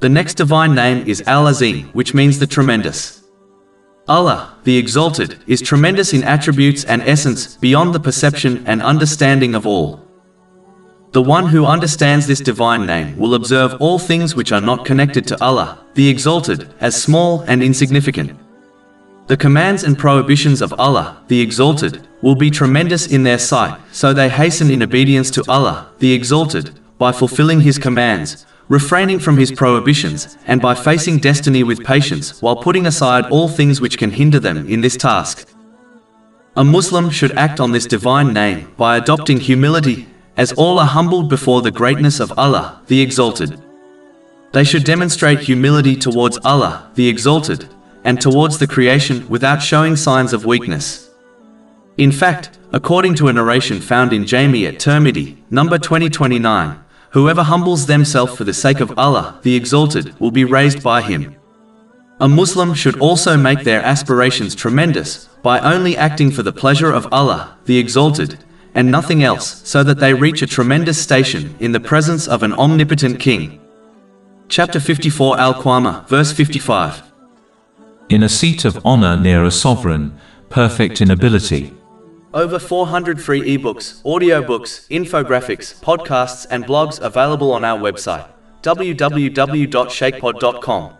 The next divine name is Al-Azeem, which means the tremendous. Allah, the Exalted, is tremendous in attributes and essence, beyond the perception and understanding of all. The one who understands this divine name will observe all things which are not connected to Allah, the Exalted, as small and insignificant. The commands and prohibitions of Allah, the Exalted, will be tremendous in their sight, so they hasten in obedience to Allah, the Exalted, by fulfilling His commands, refraining from His prohibitions, and by facing destiny with patience while putting aside all things which can hinder them in this task. A Muslim should act on this divine name by adopting humility, as all are humbled before the greatness of Allah, the Exalted. They should demonstrate humility towards Allah, the Exalted, and towards the creation without showing signs of weakness. In fact, according to a narration found in Jami at Tirmidhi, number 2029, whoever humbles themselves for the sake of Allah, the Exalted, will be raised by Him. A Muslim should also make their aspirations tremendous by only acting for the pleasure of Allah, the Exalted, and nothing else, so that they reach a tremendous station in the presence of an omnipotent King. Chapter 54 Al-Qiyamah, verse 55. In a seat of honor near a sovereign, perfect in ability. Over 400 free ebooks, audiobooks, infographics, podcasts and blogs available on our website, www.shaykhpod.com.